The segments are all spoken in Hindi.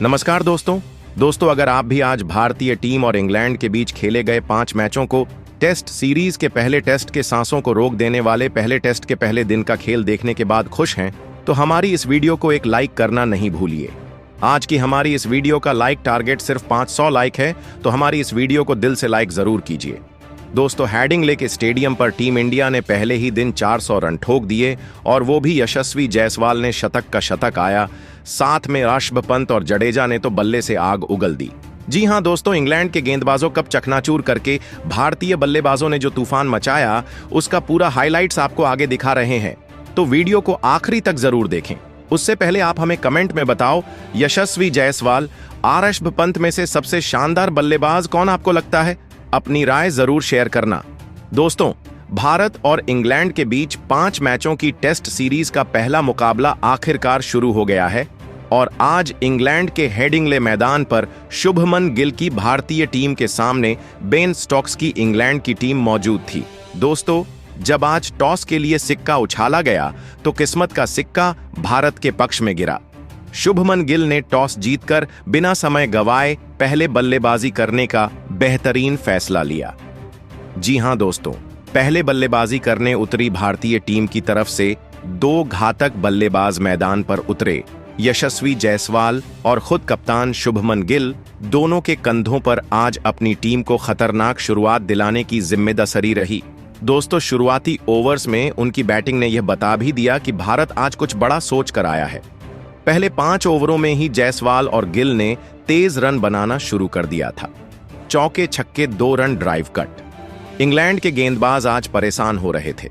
नमस्कार दोस्तों अगर आप भी आज भारतीय टीम और इंग्लैंड के बीच खेले गए 5 मैचों को टेस्ट सीरीज के पहले टेस्ट के सांसों को रोक देने वाले पहले टेस्ट के पहले दिन का खेल देखने के बाद खुश हैं, तो हमारी इस वीडियो को एक लाइक करना नहीं भूलिए। आज की हमारी इस वीडियो का लाइक टारगेट सिर्फ 500 लाइक है, तो हमारी इस वीडियो को दिल से लाइक जरूर कीजिए। दोस्तों, हेडिंग्ले के स्टेडियम पर टीम इंडिया ने पहले ही दिन 400 रन ठोक दिए और वो भी यशस्वी जायसवाल ने शतक का शतक आया, साथ में ऋषभ पंत और जडेजा ने तो बल्ले से आग उगल दी। जी हां दोस्तों, इंग्लैंड के गेंदबाजों कब चकनाचूर करके भारतीय बल्लेबाजों ने जो तूफान मचाया, उसका पूरा हाइलाइट्स आपको आगे दिखा रहे हैं, तो वीडियो को आखिरी तक जरूर देखें। उससे पहले आप हमें कमेंट में बताओ, यशस्वी जायसवाल और ऋषभ पंत में से सबसे शानदार बल्लेबाज कौन आपको लगता है? अपनी राय जरूर शेयर करना। दोस्तों, भारत और इंग्लैंड के बीच 5 मैचों की टेस्ट सीरीज का पहला मुकाबला आखिरकार शुरू हो गया है और आज इंग्लैंड के हेडिंग्ले मैदान पर शुभमन गिल की भारतीय टीम के सामने बेन स्टोक्स की इंग्लैंड की टीम मौजूद थी। दोस्तों, जब आज टॉस के लिए सिक्का उछाला गया तो किस्मत का सिक्का भारत के पक्ष में गिरा। शुभमन गिल ने टॉस जीतकर बिना समय गंवाए पहले बल्लेबाजी करने का बेहतरीन फैसला लिया। जी हां दोस्तों, पहले बल्लेबाजी करने उतरी भारतीय टीम की तरफ से 2 घातक बल्लेबाज मैदान पर उतरे। यशस्वी जायसवाल और खुद कप्तान शुभमन गिल दोनों के कंधों पर आज अपनी टीम को खतरनाक शुरुआत दिलाने की जिम्मेदारी रही। दोस्तों, शुरुआती ओवर्स में उनकी बैटिंग ने यह बता भी दिया कि भारत आज कुछ बड़ा सोच कर आया है। पहले 5 ओवरों में ही जायसवाल और गिल ने तेज रन बनाना शुरू कर दिया था। चौके छक्के 2 रन ड्राइव कट। इंग्लैंड के गेंदबाज आज परेशान हो रहे थे,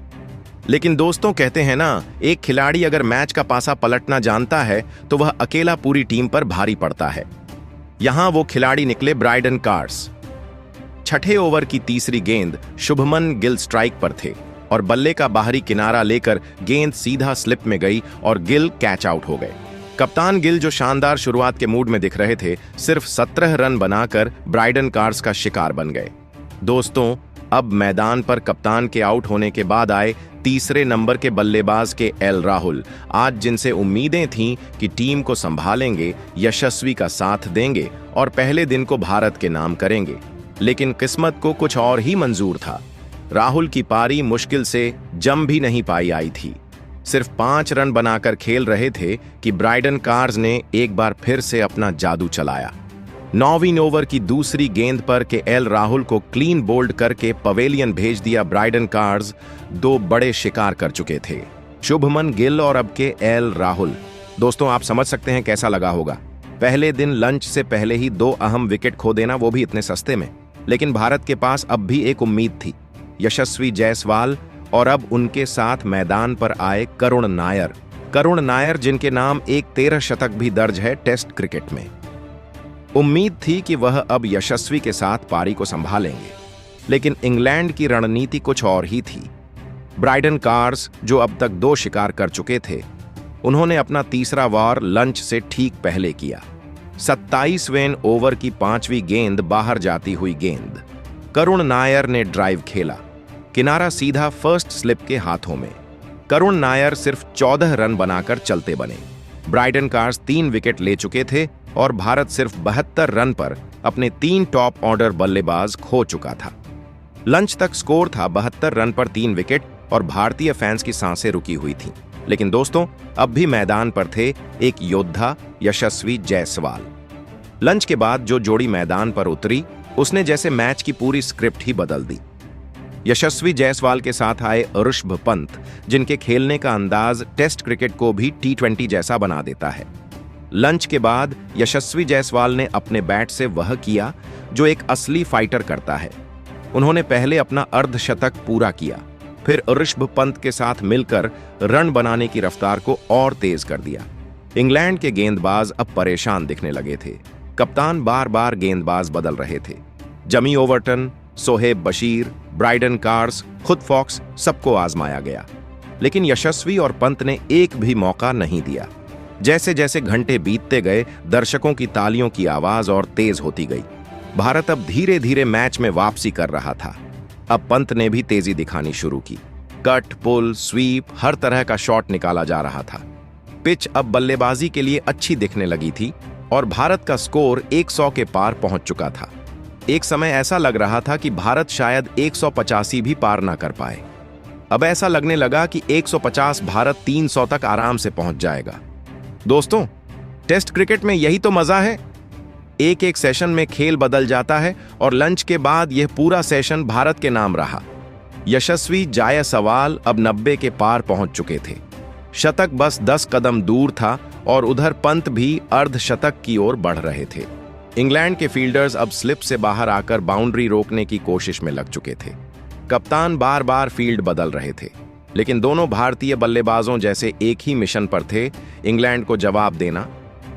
लेकिन दोस्तों कहते हैं ना, एक खिलाड़ी अगर मैच का पासा पलटना जानता है तो वह अकेला पूरी टीम पर भारी पड़ता है। यहां वो खिलाड़ी निकले ब्राइडन कार्स। छठे ओवर की तीसरी गेंद शुभमन गिल स्ट्राइक पर थे और बल्ले का बाहरी किनारा लेकर गेंद सीधा स्लिप में गई और गिल कैच आउट हो गए। कप्तान गिल, जो शानदार शुरुआत के मूड में दिख रहे थे, सिर्फ 17 रन बनाकर ब्राइडन कार्स का शिकार बन गए। दोस्तों, अब मैदान पर कप्तान के आउट होने के बाद आए तीसरे नंबर के बल्लेबाज के एल राहुल, आज जिनसे उम्मीदें थीं कि टीम को संभालेंगे, यशस्वी का साथ देंगे और पहले दिन को भारत के नाम करेंगे, लेकिन किस्मत को कुछ और ही मंजूर था। राहुल की पारी मुश्किल से जम भी नहीं पाई आई थी। सिर्फ 5 रन बनाकर खेल रहे थे कि ब्राइडन कार्स ने एक बार फिर से अपना जादू चलाया। 9वीं ओवर की दूसरी गेंद पर के एल राहुल को क्लीन बोल्ड करके पवेलियन भेज दिया। ब्राइडन कार्स 2 बड़े शिकार कर चुके थे, शुभमन गिल और अब के एल राहुल। दोस्तों, आप समझ सकते हैं कैसा लगा होगा। पहले दिन लंच से पहले ही 2 अहम विकेट खो देना, वो भी इतने सस्ते में। लेकिन भारत के पास अब भी एक उम्मीद थी, यशस्वी जायसवाल और अब उनके साथ मैदान पर आए करुण नायर, जिनके नाम एक 13 शतक भी दर्ज है टेस्ट क्रिकेट में। उम्मीद थी कि वह अब यशस्वी के साथ पारी को संभालेंगे, लेकिन इंग्लैंड की रणनीति कुछ और ही थी। ब्राइडन कार्स, जो अब तक 2 शिकार कर चुके थे, उन्होंने अपना तीसरा वार लंच से ठीक पहले किया। 27वें ओवर की 5वीं गेंद बाहर जाती हुई गेंद। करुण नायर ने ड्राइव खेला, किनारा सीधा फर्स्ट स्लिप के हाथों में। करुण नायर सिर्फ 14 रन बनाकर चलते बने। ब्राइडन कार्स 3 विकेट ले चुके थे और भारत सिर्फ 72 रन पर अपने 3 टॉप ऑर्डर बल्लेबाज खो चुका था। लंच तक स्कोर था 72 रन पर 3 विकेट और भारतीय फैंस की सांसें रुकी हुई थीं। लेकिन दोस्तों, अब भी मैदान पर थे एक योद्धा, यशस्वी जायसवाल। लंच के बाद जो जोड़ी मैदान पर उतरी, उसने जैसे मैच की पूरी स्क्रिप्ट ही बदल दी। यशस्वी जायसवाल के साथ आए ऋषभ पंत, जिनके खेलने का अंदाज टेस्ट क्रिकेट को भी T20 जैसा बना देता है। लंच के बाद यशस्वी जायसवाल ने अपने बैट से वह किया जो एक असली फाइटर करता है। उन्होंने पहले अपना अर्धशतक पूरा किया, फिर ऋषभ पंत के साथ मिलकर रन बनाने की रफ्तार को और तेज कर दिया। इंग्लैंड के गेंदबाज अब परेशान दिखने लगे थे। कप्तान बार बार गेंदबाज बदल रहे थे। Jamie Overton, Shoaib Bashir, Brydon Carse, खुद फॉक्स, सबको आजमाया गया, लेकिन यशस्वी और पंत ने एक भी मौका नहीं दिया। जैसे जैसे घंटे बीतते गए, दर्शकों की तालियों की आवाज और तेज होती गई। भारत अब धीरे धीरे मैच में वापसी कर रहा था। अब पंत ने भी तेजी दिखानी शुरू की। कट, पुल, स्वीप, हर तरह का शॉट निकाला जा रहा था। पिच अब बल्लेबाजी के लिए अच्छी दिखने लगी थी और भारत का स्कोर 100 के पार पहुंच चुका था। एक समय ऐसा लग रहा था कि भारत शायद 185 भी पार ना कर पाए। अब ऐसा लगने लगा कि 150 भारत 300 तक आराम से पहुंच जाएगा। दोस्तों, टेस्ट क्रिकेट में यही तो मजा है। एक एक सेशन में खेल बदल जाता है और लंच के बाद यह पूरा सेशन भारत के नाम रहा। यशस्वी जायसवाल अब 90 के पार पहुंच चुके थे। शतक बस 10 कदम दूर था और उधर पंत भी अर्धशतक की ओर बढ़ रहे थे। इंग्लैंड के फील्डर्स अब स्लिप से बाहर आकर बाउंड्री रोकने की कोशिश में लग चुके थे। कप्तान बार बार फील्ड बदल रहे थे, लेकिन दोनों भारतीय बल्लेबाजों जैसे एक ही मिशन पर थे, इंग्लैंड को जवाब देना।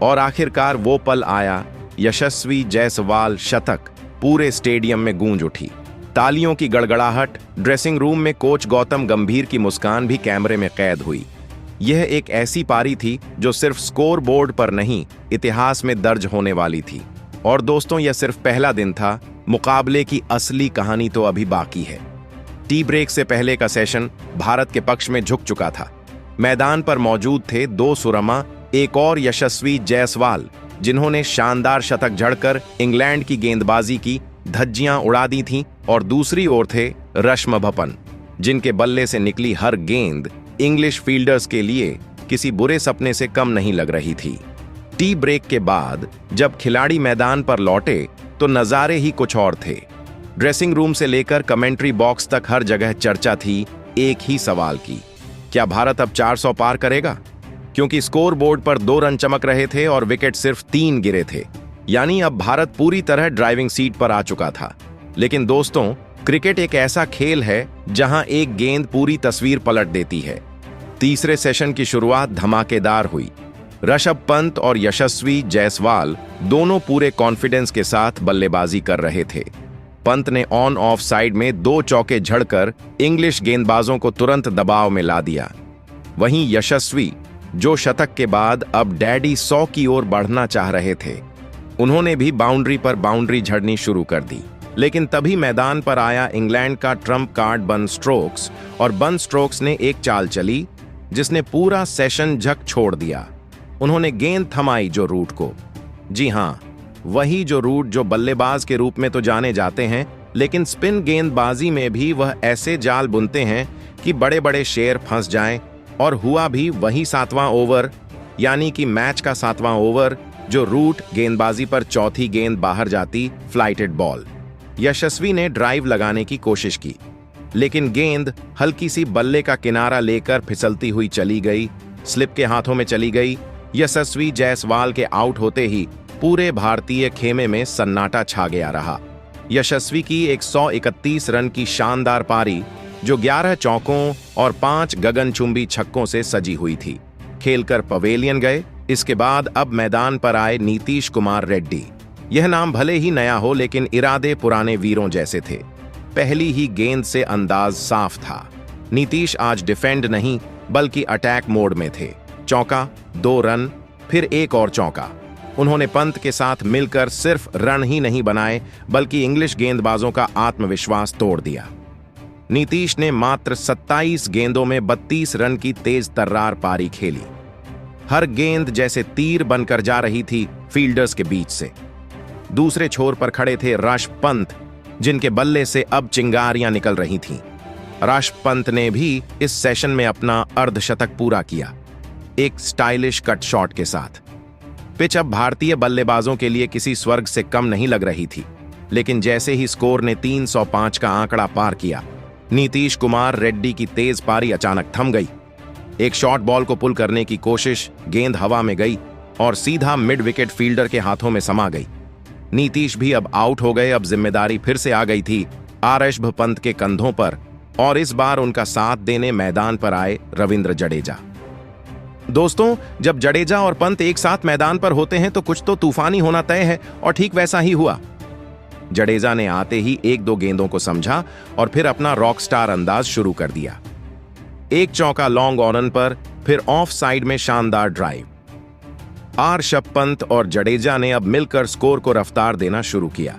और आखिरकार वो पल आया, यशस्वी जायसवाल शतक। पूरे स्टेडियम में गूंज उठी, तालियों की गड़गड़ाहट। ड्रेसिंग रूम में कोच गौतम गंभीर की मुस्कान भी कैमरे में कैद हुई। यह एक ऐसी पारी थी जो सिर्फ स्कोर बोर्ड पर नहीं, इतिहास में दर्ज होने वाली थी। और दोस्तों, यह सिर्फ पहला दिन था। मुकाबले की असली कहानी तो अभी बाकी है। टी ब्रेक से पहले का सेशन भारत के पक्ष में झुक चुका था। मैदान पर मौजूद थे 2 सुरमा, एक और यशस्वी जायसवाल, जिन्होंने शानदार शतक जड़कर इंग्लैंड की गेंदबाजी की धज्जियां उड़ा दी थीं, और दूसरी ओर थे रश्मभपन, जिनके बल्ले से निकली हर गेंद इंग्लिश फील्डर्स के लिए किसी बुरे सपने से कम नहीं लग रही थी। टी ब्रेक के बाद जब खिलाड़ी मैदान पर लौटे तो नजारे ही कुछ और थे। ड्रेसिंग रूम से लेकर कमेंट्री बॉक्स तक हर जगह चर्चा थी एक ही सवाल की, क्या भारत अब 400 पार करेगा? क्योंकि स्कोर बोर्ड पर 2 रन चमक रहे थे और विकेट सिर्फ 3 गिरे थे, यानी अब भारत पूरी तरह ड्राइविंग सीट पर आ चुका था। लेकिन दोस्तों, क्रिकेट एक ऐसा खेल है जहां एक गेंद पूरी तस्वीर पलट देती है। तीसरे सेशन की शुरुआत धमाकेदार हुई। ऋषभ पंत और यशस्वी जायसवाल दोनों पूरे कॉन्फिडेंस के साथ बल्लेबाजी कर रहे थे। पंत ने ऑन ऑफ साइड में 2 चौके झड़कर इंग्लिश गेंदबाजों को तुरंत दबाव में ला दिया। वहीं यशस्वी, जो शतक के बाद अब डैडी 100 की ओर बढ़ना चाह रहे थे, उन्होंने भी बाउंड्री पर बाउंड्री झड़नी शुरू कर दी। लेकिन तभी मैदान पर आया इंग्लैंड का ट्रम्प कार्ड बन स्ट्रोक्स, और बन स्ट्रोक्स ने एक चाल चली जिसने पूरा सेशन झक छोड़ दिया। उन्होंने गेंद थमाई जो रूट को। जी हां, वही जो रूट जो बल्लेबाज के रूप में तो जाने जाते हैं, लेकिन स्पिन गेंदबाजी में भी वह ऐसे जाल बुनते हैं कि बड़े बड़े शेर फंस जाएं। और हुआ भी वही 7वां ओवर, यानी कि मैच का 7वां ओवर, जो रूट गेंदबाजी पर चौथी गेंद बाहर जाती, फ्लाइटेड बॉल। यशस्वी ने ड्राइव लगाने की कोशिश की, लेकिन गेंद हल्की सी बल्ले का किनारा लेकर फिसलती हुई चली गई, स्लिप के हाथों में चली गई। यशस्वी जायसवाल के आउट होते ही पूरे भारतीय खेमे में सन्नाटा छा गया रहा। यशस्वी की 131 रन की शानदार पारी, जो 11 चौकों और 5 गगनचुंबी छक्कों से सजी हुई थी, खेलकर पवेलियन गए। इसके बाद अब मैदान पर आए नीतीश कुमार रेड्डी। यह नाम भले ही नया हो, लेकिन इरादे पुराने वीरों जैसे थे। पहली ही गेंद से अंदाज साफ था। नीतीश आज डिफेंड नहीं बल्कि अटैक मोड में थे। चौका, 2 रन, फिर एक और चौका। उन्होंने पंत के साथ मिलकर सिर्फ रन ही नहीं बनाए, बल्कि इंग्लिश गेंदबाजों का आत्मविश्वास तोड़ दिया। नीतीश ने मात्र 27 गेंदों में 32 रन की तेज तर्रार पारी खेली। हर गेंद जैसे तीर बनकर जा रही थी फील्डर्स के बीच से। दूसरे छोर पर खड़े थे ऋषभ पंत, जिनके बल्ले से अब चिंगारियां निकल रही थीं। ऋषभ पंत ने भी इस सेशन में अपना अर्धशतक पूरा किया, एक स्टाइलिश कट शॉट के साथ। पिच अब भारतीय बल्लेबाजों के लिए किसी स्वर्ग से कम नहीं लग रही थी, लेकिन जैसे ही स्कोर ने 305 का आंकड़ा पार किया, नीतीश कुमार रेड्डी की तेज पारी अचानक थम गई। एक शॉर्ट बॉल को पुल करने की कोशिश, गेंद हवा में गई और सीधा मिड विकेट फील्डर के हाथों में समा गई। नीतीश भी अब आउट हो गए। अब जिम्मेदारी फिर से आ गई थी ऋषभ पंत के कंधों पर, और इस बार उनका साथ देने मैदान पर आए रविंद्र जडेजा। दोस्तों, जब जडेजा और पंत एक साथ मैदान पर होते हैं तो कुछ तो तूफानी होना तय है, और ठीक वैसा ही हुआ। जडेजा ने आते ही 1-2 गेंदों को समझा और फिर अपना रॉकस्टार अंदाज शुरू कर दिया। एक चौका लॉन्ग ऑन पर, फिर ऑफ साइड में शानदार ड्राइव। ऋषभ पंत और जडेजा ने अब मिलकर स्कोर को रफ्तार देना शुरू किया।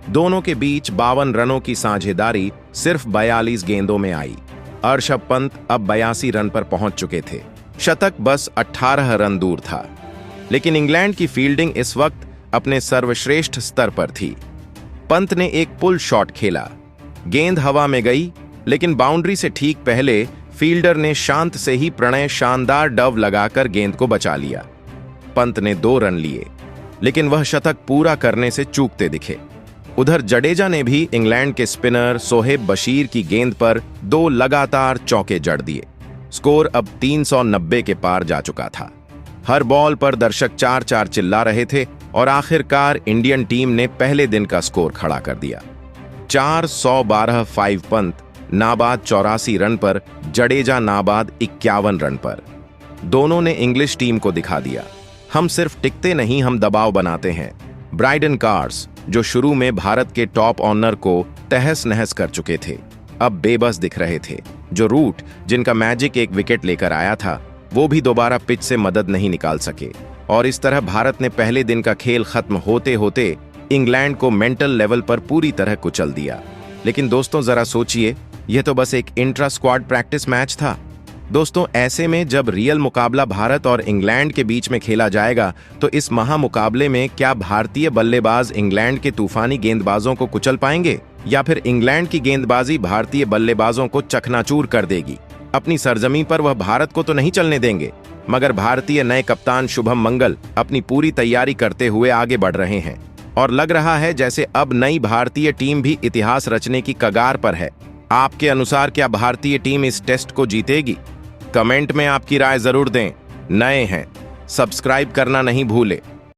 दोनों के बीच 52 रनों की साझेदारी सिर्फ 42 गेंदों में आई। ऋषभ पंत अब 82 रन पर पहुंच चुके थे। शतक बस 18 रन दूर था। लेकिन इंग्लैंड की फील्डिंग इस वक्त अपने सर्वश्रेष्ठ स्तर पर थी। पंत ने एक पुल शॉट खेला, गेंद हवा में गई, लेकिन बाउंड्री से ठीक पहले फील्डर ने शांत से ही प्रणय शानदार डव लगाकर गेंद को बचा लिया। पंत ने 2 रन लिए, लेकिन वह शतक पूरा करने से चूकते दिखे। उधर जडेजा ने भी इंग्लैंड के स्पिनर सोहेब बशीर की गेंद पर 2 लगातार चौके जड़ दिए। स्कोर अब 390 के पार जा चुका था। हर बॉल पर दर्शक 4-4 चिल्ला रहे थे और आखिरकार इंडियन टीम ने पहले दिन का स्कोर खड़ा कर दिया। 412 5 पंत नाबाद 84 रन पर, जडेजा नाबाद 51 रन पर। दोनों ने इंग्लिश टीम को दिखा दिया, हम सिर्फ टिकते नहीं, हम दबाव बनाते हैं। ब्राइडन कार्स, जो शुरू में भारत के टॉप ऑनर को तहस नहस कर चुके थे, अब बेबस दिख रहे थे। जो रूट, जिनका मैजिक एक विकेट लेकर आया था, वो भी दोबारा पिच से मदद नहीं निकाल सके। और इस तरह भारत ने पहले दिन का खेल खत्म होते होते इंग्लैंड को मेंटल लेवल पर पूरी तरह कुचल दिया। लेकिन दोस्तों जरा सोचिए, यह तो बस एक इंट्रा स्क्वाड प्रैक्टिस मैच था। दोस्तों, ऐसे में जब रियल मुकाबला भारत और इंग्लैंड के बीच में खेला जाएगा, तो इस महामुकाबले में क्या भारतीय बल्लेबाज इंग्लैंड के तूफानी गेंदबाजों को कुचल पाएंगे, या फिर इंग्लैंड की गेंदबाजी भारतीय बल्लेबाजों को चकनाचूर कर देगी? अपनी सरजमी पर वह भारत को तो नहीं चलने देंगे, मगर भारतीय नए कप्तान शुभम मंगल अपनी पूरी तैयारी करते हुए आगे बढ़ रहे हैं और लग रहा है जैसे अब नई भारतीय टीम भी इतिहास रचने की कगार पर है। आपके अनुसार क्या भारतीय टीम इस टेस्ट को जीतेगी? कमेंट में आपकी राय जरूर दें। नए हैं, सब्सक्राइब करना नहीं भूलें।